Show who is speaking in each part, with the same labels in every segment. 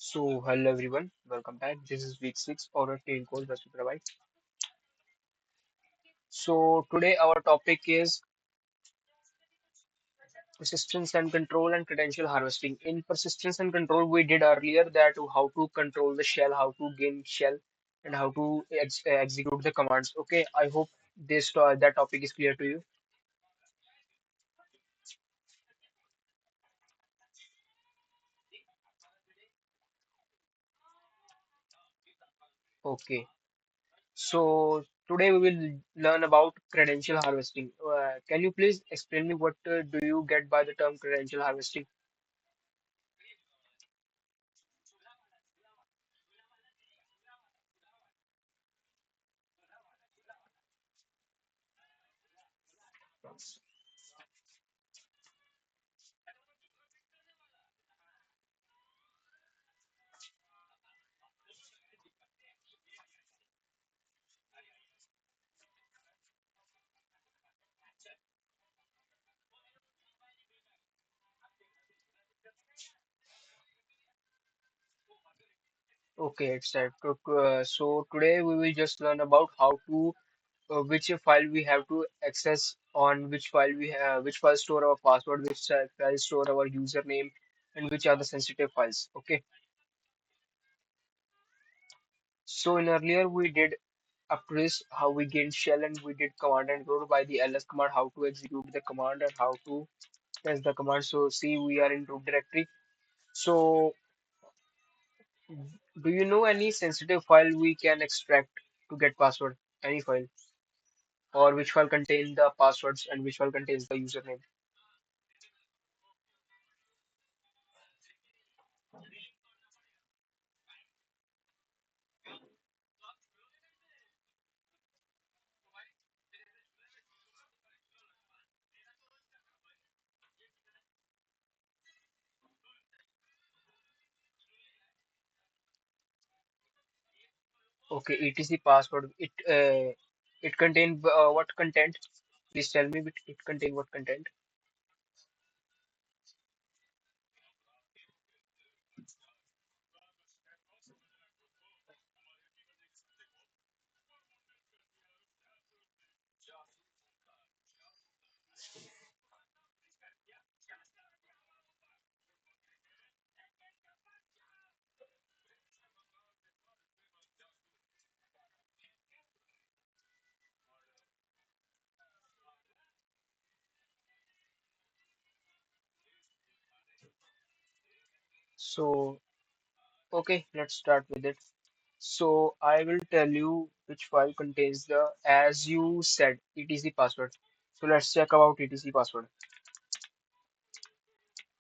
Speaker 1: So, hello everyone, welcome back. This is week 6 of our Teen Course Best Provide. So, today our topic is persistence and control and credential harvesting. In persistence and control, we did earlier that how to control the shell, how to gain shell, and how to execute the commands. Okay, I hope that topic is clear to you. Okay, so today we will learn about credential harvesting. Can you please explain me what do you get by the term credential harvesting? Okay, it's set. So today we will just learn about how to which file we have to access on which file we have which file store our password, which file store our username, and which are the sensitive files. Okay. So in earlier we did up to this how we gain shell and we did command and control by the ls command, how to execute the command and how to test the command. So see we are in root directory. So do you know any sensitive file we can extract to get password? Any file? Or which file contain the passwords and which file contains the username. Okay, etc password. It contain what content? Please tell me. It contain what content? So okay, let's start with it. So I will tell you which file contains the, as you said, etc password. So let's check about etc password.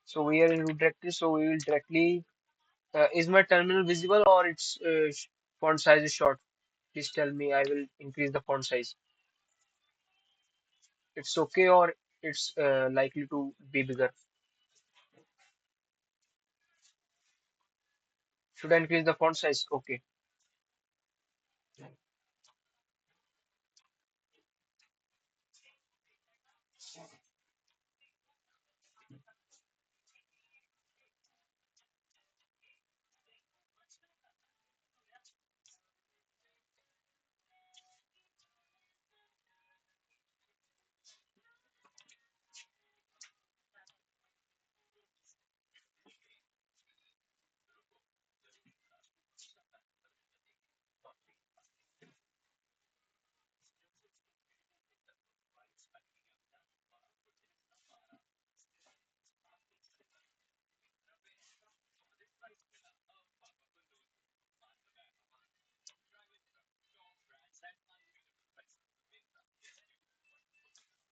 Speaker 1: So we are in root directory. So we will directly. Is my terminal visible or its font size is short? Please tell me. I will increase the font size. It's okay or it's likely to be bigger. Should I increase the font size? Okay.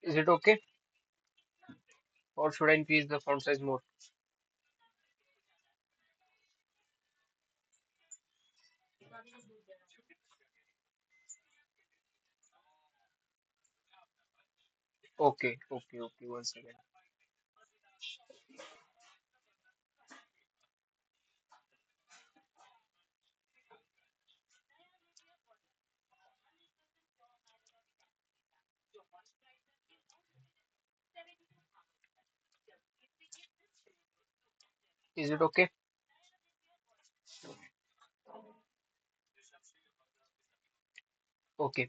Speaker 1: Is it okay? Or should I increase the font size more? Okay, okay, okay. One second. Is it okay? Okay.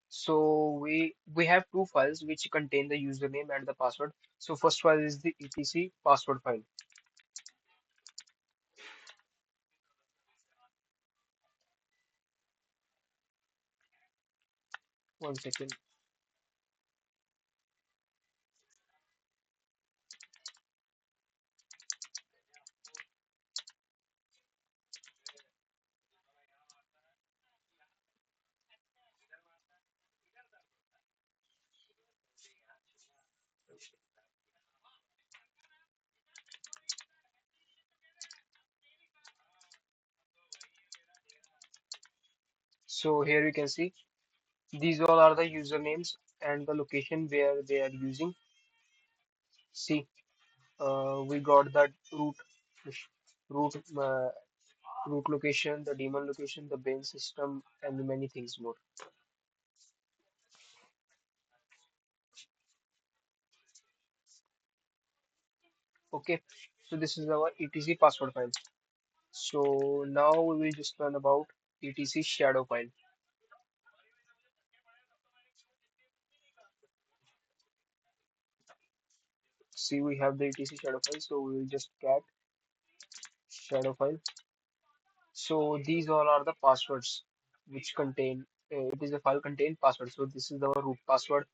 Speaker 1: So we have two files which contain the username and the password. So first file is the etc password file. One second. So here you can see these all are the usernames and the location where they are using. See, we got that root root location, the daemon location, the brain system, and many things more. Okay, so this is our etc password file. So now we will just learn about etc shadow file. See, we have the etc shadow file, so we will just cat shadow file. So these all are the passwords which contain. It is a file contain password. So this is our root password,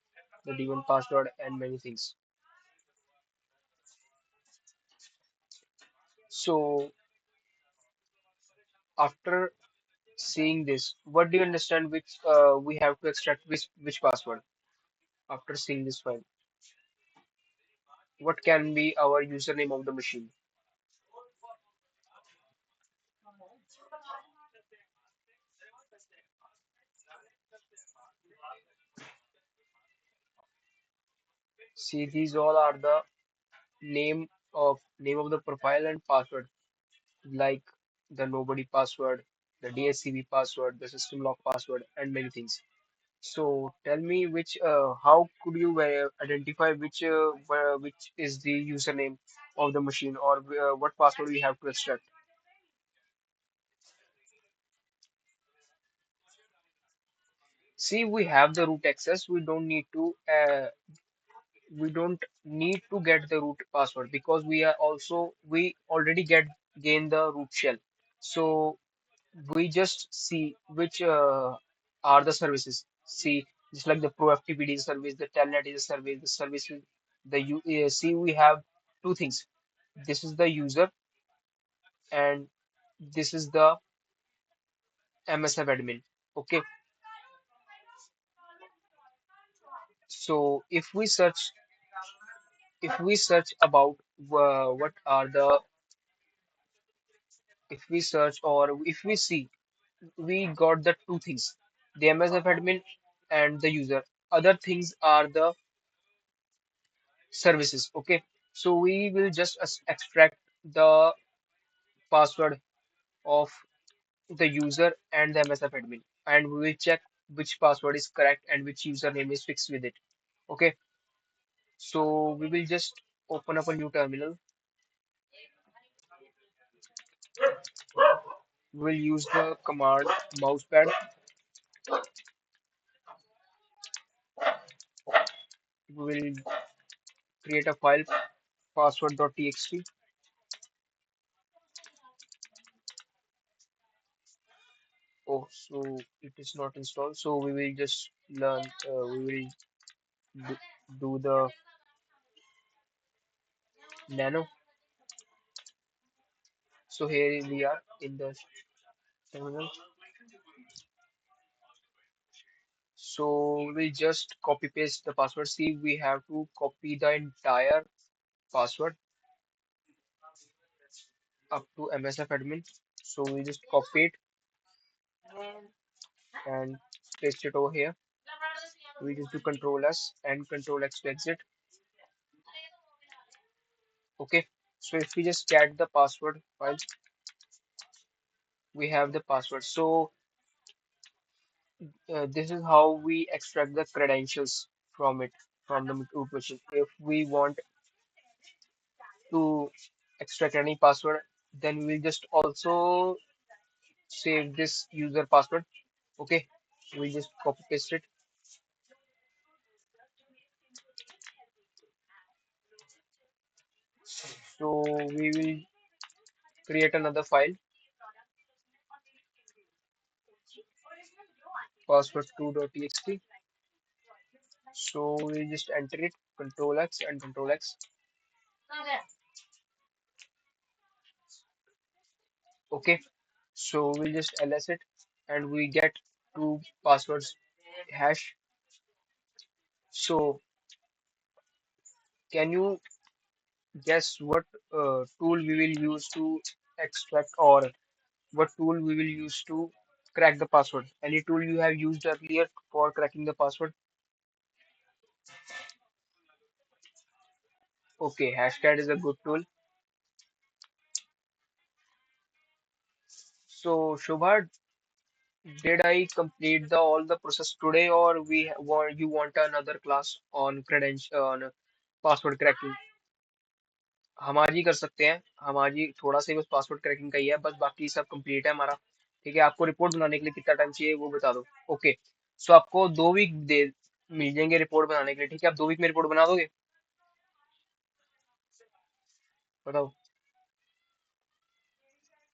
Speaker 1: the daemon password, and many things. So after seeing this, what do you understand? Which we have to extract which password after seeing this file? What can be our username of the machine? See, these all are the name of the profile and password, like the nobody password, the DSCP password, the system lock password, and many things. So tell me how could you identify which is the username of the machine or what password we have to extract? See, we have the root access. We don't need to get the root password because we already gain the root shell. So we just see which are the services. See, just like the ProFTPD is a service, the Telnet is a service, the service is see, we have two things. This is the user and this is the MSF admin. Okay, so if we search about what are the if we search or if we see, we got the two things, the MSF admin and the user. Other things are the services. Okay, so we will just extract the password of the user and the MSF admin, and we will check which password is correct and which username is fixed with it. Okay, so we will just open up a new terminal. We'll use the command mousepad. We will create a file password.txt. Oh, so it is not installed. So we will just learn. We will do, do the nano. So here we are in the terminal. So we just copy paste the password. See, we have to copy the entire password up to MSF admin. So we just copy it and paste it over here. We just do Control S and Control X to exit. Okay. So if we just cat the password file, we have the password. So this is how we extract the credentials from it from the root machine. If we want to extract any password, then we will just also save this user password. Okay, We just copy paste it. So we will create another file, password2.txt. So we just enter it, Control X and Control X. Okay. So we'll just ls it and we get two passwords hash. So can you guess what tool we will use to extract, or what tool we will use to crack the password? Any tool you have used earlier for cracking the password? Okay, Hashcat is a good tool. So Shubha, did I complete the all the process today, or you want another class on credential on password cracking? हम आज ही कर सकते हैं, हम आज ही थोड़ा सा ही बस पासवर्ड क्रैकिंग का ही है, बस बाकी सब कंप्लीट है हमारा। ठीक है, आपको रिपोर्ट बनाने के लिए कितना टाइम चाहिए वो बता दो। ओके, सो आपको 2 वीक दे मिल जाएंगे रिपोर्ट बनाने के लिए। ठीक है, आप 2 वीक में रिपोर्ट बना दोगे? बताओ,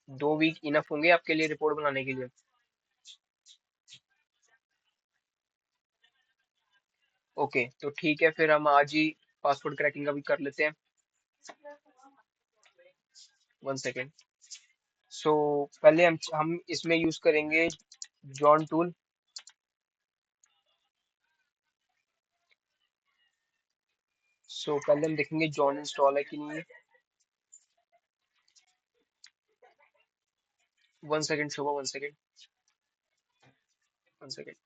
Speaker 1: 2 वीक इनफ होंगे आपके लिए रिपोर्ट बनाने के लिए? ओके, तो ठीक है, फिर हम आज ही पासवर्ड क्रैकिंग का भी कर लेते हैं। 1 सेकेंड। सो पहले हम इसमें यूज करेंगे जॉन टूल। सो पहले हम देखेंगे जॉन इंस्टॉल है कि नहीं है। 1 सेकेंड शोभा, 1 सेकेंड, 1 सेकेंड।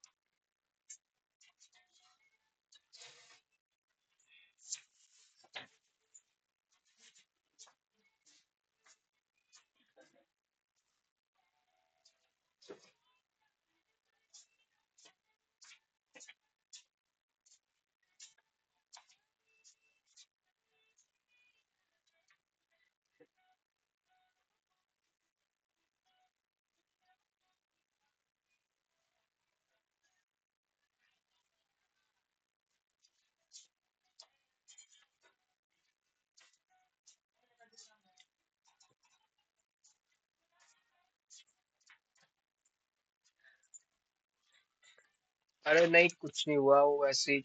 Speaker 1: अरे नहीं, कुछ नहीं हुआ, वो ऐसे ही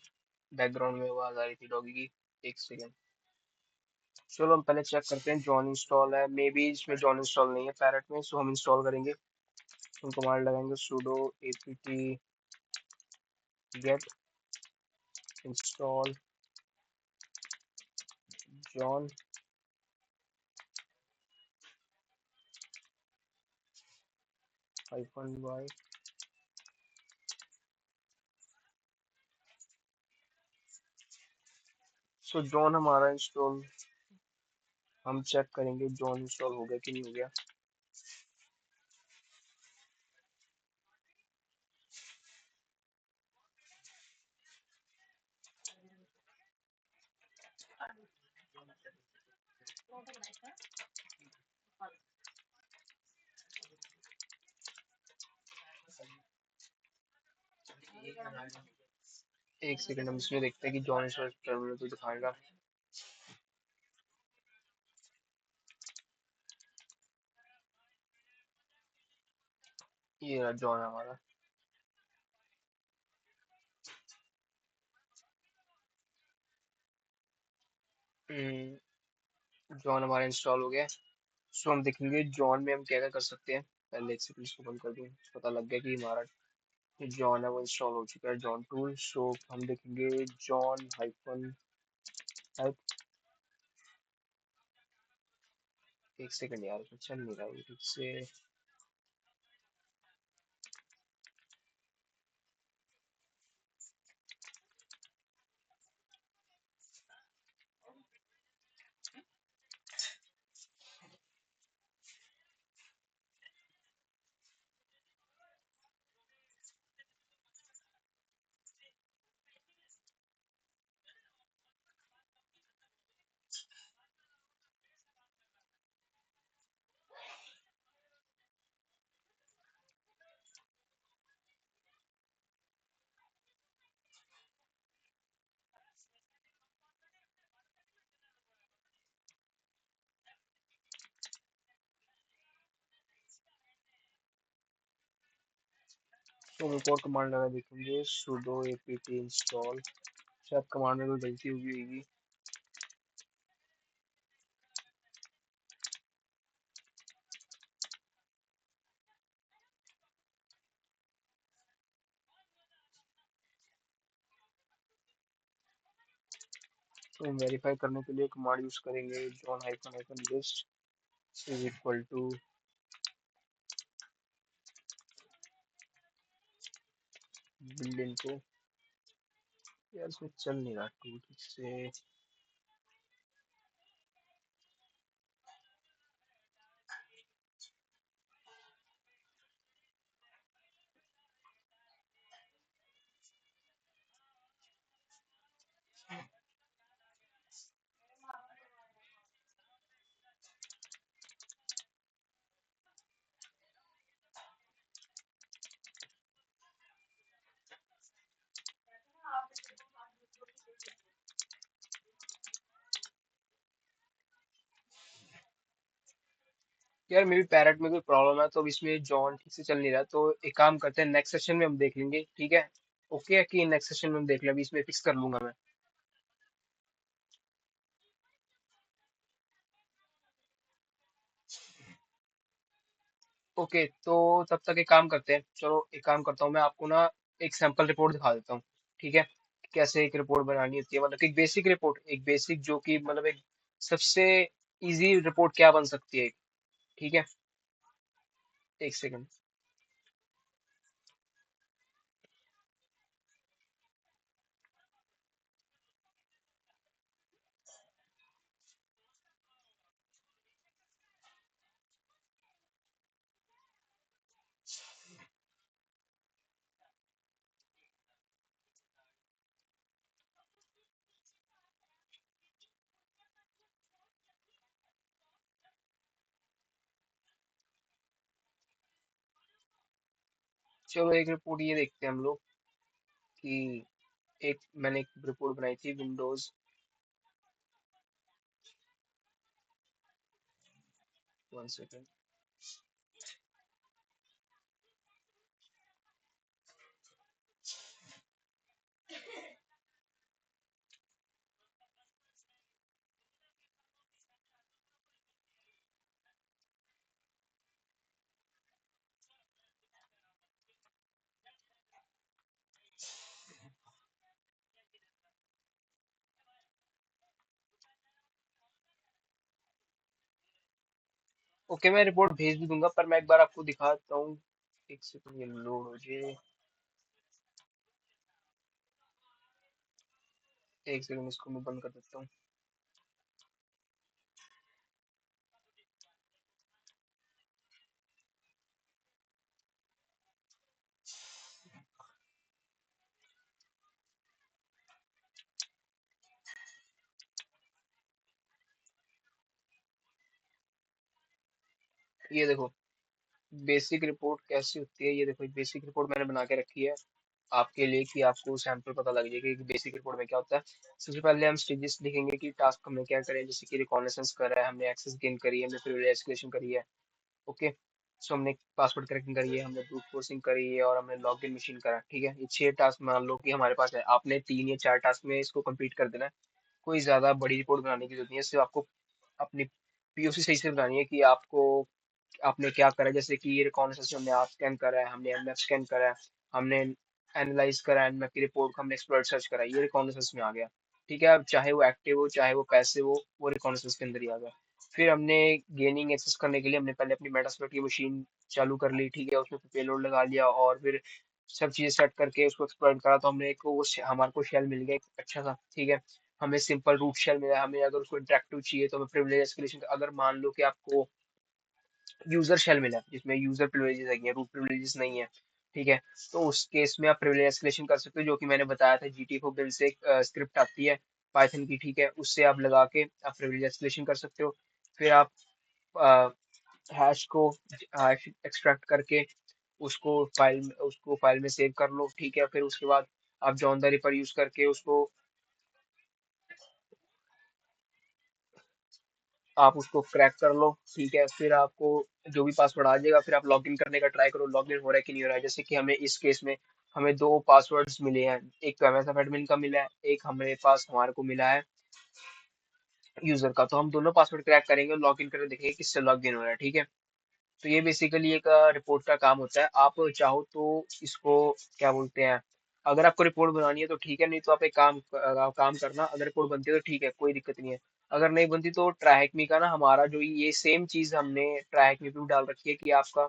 Speaker 1: बैकग्राउंड में आवाज आ रही थी डॉगी की। 1 सेकेंड। चलो हम पहले चेक करते हैं जॉन इंस्टॉल है, मे बी इसमें जॉन इंस्टॉल नहीं है पैरेट में, सो हम इंस्टॉल करेंगे। हम कमांड लगाएंगे sudo apt get install john -y। सो जॉन हमारा इंस्टॉल, हम चेक करेंगे जॉन इंस्टॉल हो गया कि नहीं हो गया। एक सेकंड, हम इसमें देखते हैं कि जॉन इंस्टॉल टर्मिनल तो दिखाएगा। ये रहा जॉन हमारा। जॉन हमारा इंस्टॉल हो गया। सो हम देखेंगे जॉन में हम क्या क्या कर सकते हैं। पहले एक सेकंड इसको बंद कर दूं, पता लग गया कि हमारा जॉन है वो इंस्टॉल हो चुका है, जॉन टूल। सो हम देखेंगे जॉन हाइफन हेल्प। एक सेकंड यार, इसमें चल नहीं रहा है ठीक से। तो हम एक और कमांड लगा देखेंगे, sudo apt install। शायद कमांड में कोई गलती हुई होगी। तो हम वेरीफाई करने के लिए कमांड यूज करेंगे john hyphen hyphen list is equal to build इनको। यार इसमें चल नहीं रहा टूल ठीक से। यार मे भी पैरेट में कोई प्रॉब्लम है, तो अब इसमें जॉन ठीक से चल नहीं रहा। तो एक काम करते हैं, नेक्स्ट सेशन में हम देख लेंगे, ठीक है? ओके है कि नेक्स्ट सेशन में हम देख लें, अभी इसमें फिक्स कर लूंगा मैं। ओके, तो तब तक एक काम करते हैं, चलो एक काम करता हूँ मैं आपको ना एक सैंपल रिपोर्ट दिखा देता हूँ, ठीक है? कैसे एक रिपोर्ट बनानी होती है, मतलब एक बेसिक रिपोर्ट, एक बेसिक जो कि मतलब एक सबसे इजी रिपोर्ट क्या बन सकती है, ठीक है? एक सेकंड। चलो एक रिपोर्ट ये देखते हैं हम लोग कि एक मैंने एक रिपोर्ट बनाई थी विंडोज। One second. ओके, मैं रिपोर्ट भेज भी दूंगा, पर मैं एक बार आपको दिखाता हूँ। एक सेकंड, ये लोड हो जाए। एक सेकंड, इसको मैं बंद कर देता हूँ। ये देखो बेसिक रिपोर्ट कैसी होती है, ये देखो बेसिक रिपोर्ट मैंने बना के रखी है आपके लिए, कि आपको सैंपल पता लग जाएगा कि बेसिक रिपोर्ट में क्या होता है। सबसे पहले हम स्टेजेस लिखेंगे कि टास्क हमने क्या करे, जैसे कि रिकॉग्निशंस करा है, हमने एक्सेस गेन करी है, हमने प्रिविलेज एस्केलेशन करी है। ओके, सो हमने पासवर्ड क्रैकिंग करी है, हमने ब्रूट फोर्सिंग करी है, और हमने लॉगिन मशीन करा, ठीक है? ये 6 टास्क मान लो कि हमारे पास है, आपने 3 या 4 टास्क में इसको कंप्लीट कर देना है। कोई ज्यादा बड़ी रिपोर्ट बनाने की जरूरत नहीं है, सिर्फ आपको अपनी पीओसी सही से बनानी है कि आपको आपने क्या करा है। जैसे कि ये कौन सा हमने आप स्कैन करा है, हमने एमएफ स्कैन करा है, हमने एनालाइज करा है एमएफ की रिपोर्ट को, हमने एक्सप्लोर सर्च करा है, ये रिकॉग्निशंस में आ गया। ठीक है, अब चाहे वो एक्टिव हो चाहे वो पैसिव हो, वो रिकॉग्निशंस के अंदर ही आ गया। फिर हमने गेनिंग एक्सेस करने के लिए हमने पहले अपनी मेटास्प्लोइट की मशीन चालू कर ली, ठीक है? उसमें पेलोड लगा लिया और फिर सब चीजें सेट करके उसको एक्सप्लोर करा, तो हमने एक वो हमारे को शेल मिल गया एक अच्छा सा, ठीक है? हमें सिंपल रूट शेल मिला, हमें अगर उसको इंटरेक्टिव चाहिए तो हमें प्रिविलेज एस्केलेशन, अगर मान लो कि आपको यूजर शेल मिला है जिसमें यूजर प्रिविलेजेस है, रूट प्रिविलेजेस नहीं है, ठीक है? तो उस केस में आप प्रिविलेज एस्केलेशन कर सकते हो, जो कि मैंने बताया था GTFO बिल से एक स्क्रिप्ट आती है पाइथन की, ठीक है? उससे आप लगा के आप प्रिविलेज एस्केलेशन कर सकते हो। फिर आप हैश को हैश एक्सट्रैक्ट करके उसको फाइल में सेव कर लो, ठीक है? फिर उसके बाद आप जॉन द रिपर यूज करके उसको आप उसको क्रैक कर लो, ठीक है? फिर आपको जो भी पासवर्ड आ जाएगा, फिर आप लॉगिन करने का ट्राई करो, लॉगिन हो रहा है कि नहीं हो रहा है। जैसे कि हमें इस केस में हमें दो पासवर्ड्स मिले हैं, एक तो एमएसएफ एडमिन का मिला है, एक हमारे पास हमारे को मिला है यूजर का। तो हम दोनों पासवर्ड क्रैक करेंगे और लॉगिन करके देखेंगे किससे लॉगिन हो रहा है, ठीक है। तो ये बेसिकली एक रिपोर्ट का काम होता है। आप चाहो तो इसको क्या बोलते हैं, अगर आपको रिपोर्ट बनानी है तो ठीक है, नहीं तो आप एक काम करना, अगर रिपोर्ट बनती है तो ठीक है, कोई दिक्कत नहीं है। अगर नहीं बनती तो ट्राइहेकमी का ना, हमारा जो ये सेम चीज हमने ट्राइहेकमी पे भी डाल रखी है कि आपका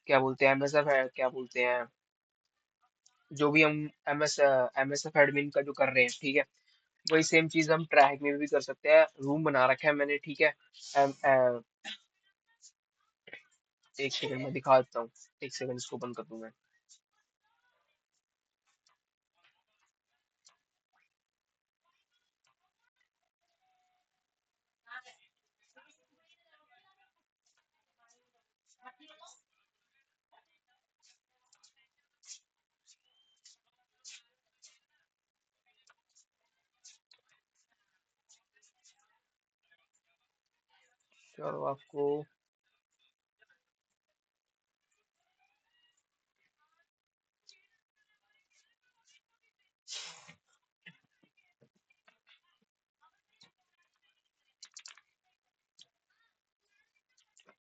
Speaker 1: क्या बोलते हैं एमएसएफ है, क्या बोलते हैं, जो भी हम एमएसएफ एडमिन का जो कर रहे हैं, ठीक है, वही सेम चीज हम ट्राइहेकमी में भी कर सकते हैं। रूम बना रखा है मैंने, ठीक है। एक सेकंड में दिखा देता हूँ, एक सेकंड इसको बंद कर दूं मैं। चलो आपको,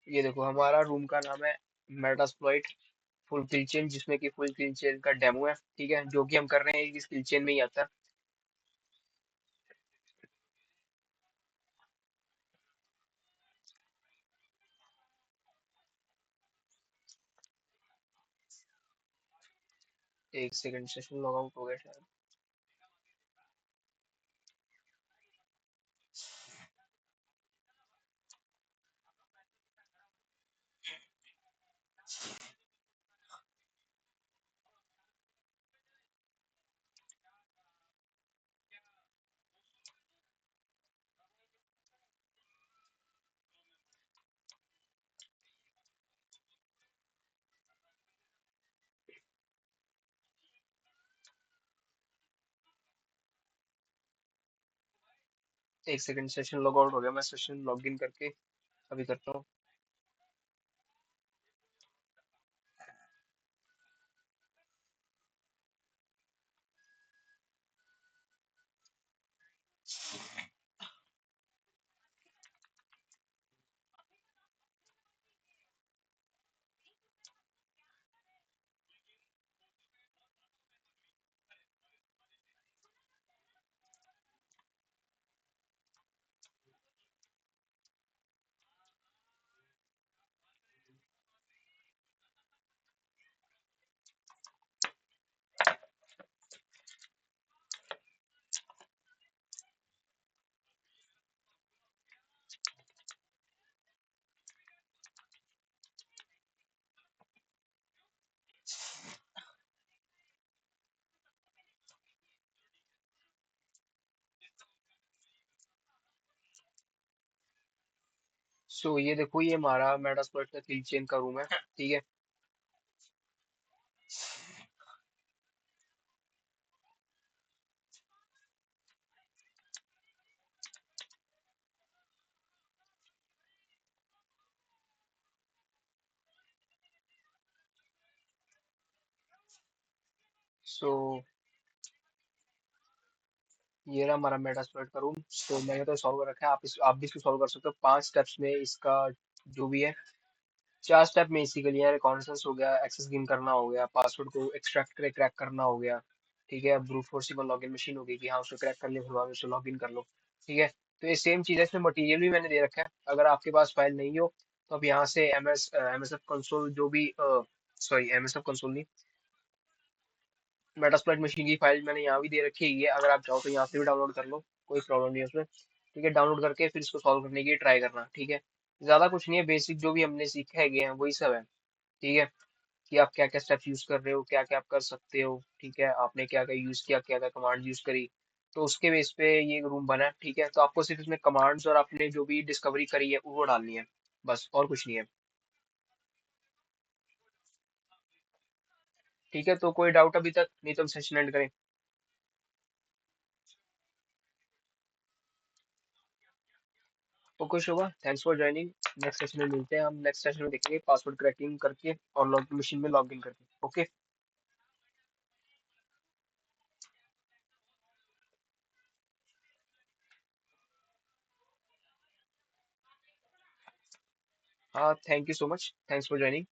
Speaker 1: ये देखो हमारा रूम का नाम है मेटास्प्लॉइट फुल किल चेन, जिसमें कि फुल किल चेन का डेमो है, ठीक है, जो कि हम कर रहे हैं इस किल चेन में ही आता है। एक सेकंड, सेशन लॉग आउट हो गया शायद। एक सेकंड, सेशन लॉग आउट हो गया, मैं सेशन लॉग इन करके अभी करता हूँ। सो ये देखो, ये हमारा मेटास्प्लॉइट का किल चेन का रूम है, ठीक है। सो ये रहा हमारा मेटास्प्लॉइट का रूम। तो मैंने तो सॉल्व कर रखा है, आप भी इसको सॉल्व कर सकते हो 5 स्टेप्स में इसका जो भी है। 4 स्टेप में बेसिकली है, रिकॉर्डेंस हो गया, एक्सेस गेन करना हो गया, पासवर्ड को एक्सट्रैक्ट करके क्रैक करना हो गया, ठीक है, ब्रूट फोर्सिबल लॉगिन मशीन हो गई कि हाँ उसको क्रैक कर लिया, फिर बाद में उससे लॉगिन कर लो, ठीक है। तो ये सेम चीज़ है, इसमें मटेरियल भी मैंने दे रखा है। अगर आपके पास फाइल नहीं हो तो आप यहाँ से एम एस एफ कंसोल जो भी sorry M S F console नहीं, मेटास्प्लॉइट मशीन की फाइल मैंने यहाँ भी दे रखी है ये, अगर आप चाहो तो यहाँ से भी डाउनलोड कर लो, कोई प्रॉब्लम नहीं है उसमें, ठीक है। डाउनलोड करके फिर इसको सॉल्व करने की ट्राई करना, ठीक है। ज्यादा कुछ नहीं है, बेसिक जो भी हमने सीखा है गए हैं वही सब है, ठीक है। कि आप क्या क्या स्टेप्स यूज कर रहे हो, क्या क्या आप कर सकते हो, ठीक है, आपने क्या क्या यूज किया, क्या क्या कमांड यूज करी, तो उसके बेस पे ये रूम बना है, ठीक है। तो आपको सिर्फ इसमें कमांड्स और आपने जो भी डिस्कवरी करी है वो डालनी है, बस और कुछ नहीं है, ठीक है। तो कोई डाउट अभी तक, नहीं तो हम सेशन एंड करें। Okay Shobha, thanks for joining. Next session में मिलते हैं, हम नेक्स्ट सेशन में देखेंगे पासवर्ड क्रैकिंग करके और लॉग मशीन में लॉग इन करके। ओके। हाँ, thank you so much, thanks for joining.